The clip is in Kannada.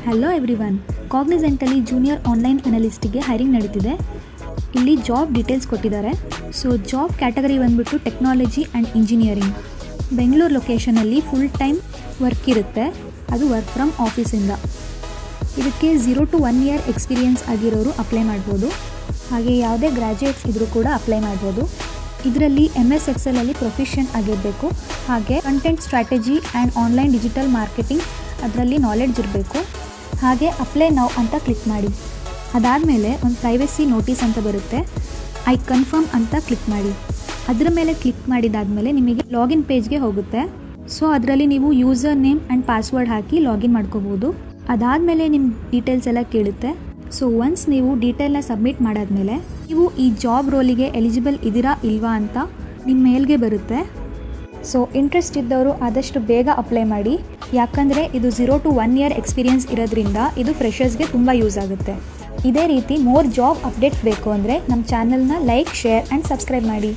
ಹಲೋ ಎವ್ರಿವನ್, ಕಾಗ್ನಿಸೆಂಟಲ್ಲಿ ಜೂನಿಯರ್ ಆನ್ಲೈನ್ ಅನಲಿಸ್ಟಿಗೆ ಹೈರಿಂಗ್ ನಡೀತಿದೆ. ಇಲ್ಲಿ ಜಾಬ್ ಡೀಟೇಲ್ಸ್ ಕೊಟ್ಟಿದ್ದಾರೆ. ಸೊ ಜಾಬ್ ಕ್ಯಾಟಗರಿ ಬಂದ್ಬಿಟ್ಟು ಟೆಕ್ನಾಲಜಿ ಆ್ಯಂಡ್ ಇಂಜಿನಿಯರಿಂಗ್. ಬೆಂಗಳೂರು ಲೊಕೇಶನಲ್ಲಿ ಫುಲ್ ಟೈಮ್ ವರ್ಕ್ ಇರುತ್ತೆ, ಅದು ವರ್ಕ್ ಫ್ರಮ್ ಆಫೀಸಿಂದ. ಇದಕ್ಕೆ 0 to 1 year ಎಕ್ಸ್ಪೀರಿಯನ್ಸ್ ಆಗಿರೋರು ಅಪ್ಲೈ ಮಾಡ್ಬೋದು. ಹಾಗೆ ಯಾವುದೇ ಗ್ರ್ಯಾಜುಯೇಟ್ಸ್ ಇದ್ದರೂ ಕೂಡ ಅಪ್ಲೈ ಮಾಡ್ಬೋದು. ಇದರಲ್ಲಿ MS Excelಲ್ಲಿ ಪ್ರೊಫಿಷಿಯಂಟ್ ಆಗಿರಬೇಕು. ಹಾಗೆ content strategy and online digital marketing ಅದರಲ್ಲಿ ನಾಲೆಡ್ಜ್ ಇರಬೇಕು. ಹಾಗೆ ಅಪ್ಲೈ ನೌ ಅಂತ ಕ್ಲಿಕ್ ಮಾಡಿ. ಅದಾದಮೇಲೆ ಒಂದು ಪ್ರೈವಸಿ ನೋಟಿಸ್ ಅಂತ ಬರುತ್ತೆ, ಐ ಕನ್ಫರ್ಮ್ ಅಂತ ಕ್ಲಿಕ್ ಮಾಡಿ. ಅದರ ಮೇಲೆ ಕ್ಲಿಕ್ ಮಾಡಿದಾದಮೇಲೆ ನಿಮಗೆ ಲಾಗಿನ್ ಪೇಜ್ಗೆ ಹೋಗುತ್ತೆ. ಸೊ ಅದರಲ್ಲಿ ನೀವು user name and password hockey login ಮಾಡ್ಕೋಬೋದು. ಅದಾದಮೇಲೆ ನಿಮ್ಮ ಡೀಟೇಲ್ಸ್ ಎಲ್ಲ ಕೇಳುತ್ತೆ. ಸೊ ಒನ್ಸ್ ನೀವು ಡೀಟೇಲ್ನ ಸಬ್ಮಿಟ್ ಮಾಡಾದಮೇಲೆ ನೀವು ಈ ಜಾಬ್ ರೋಲಿಗೆ ಎಲಿಜಿಬಲ್ ಇದ್ದೀರಾ ಇಲ್ವಾ ಅಂತ ನಿಮ್ಮ ಮೇಲ್ಗೆ ಬರುತ್ತೆ. ಸೊ ಇಂಟ್ರೆಸ್ಟ್ ಇದ್ದವರು ಆದಷ್ಟು ಬೇಗ ಅಪ್ಲೈ ಮಾಡಿ, ಯಾಕಂದರೆ ಇದು 0 to 1 year ಎಕ್ಸ್ಪೀರಿಯನ್ಸ್ ಇರೋದ್ರಿಂದ ಇದು ಫ್ರೆಷರ್ಸ್ಗೆ ತುಂಬ ಯೂಸ್ ಆಗುತ್ತೆ. ಇದೇ ರೀತಿ ಮೋರ್ ಜಾಬ್ ಅಪ್ಡೇಟ್ಸ್ ಬೇಕು ಅಂದರೆ ನಮ್ಮ ಚಾನಲ್ನ ಲೈಕ್, ಶೇರ್ ಆ್ಯಂಡ್ ಸಬ್ಸ್ಕ್ರೈಬ್ ಮಾಡಿ.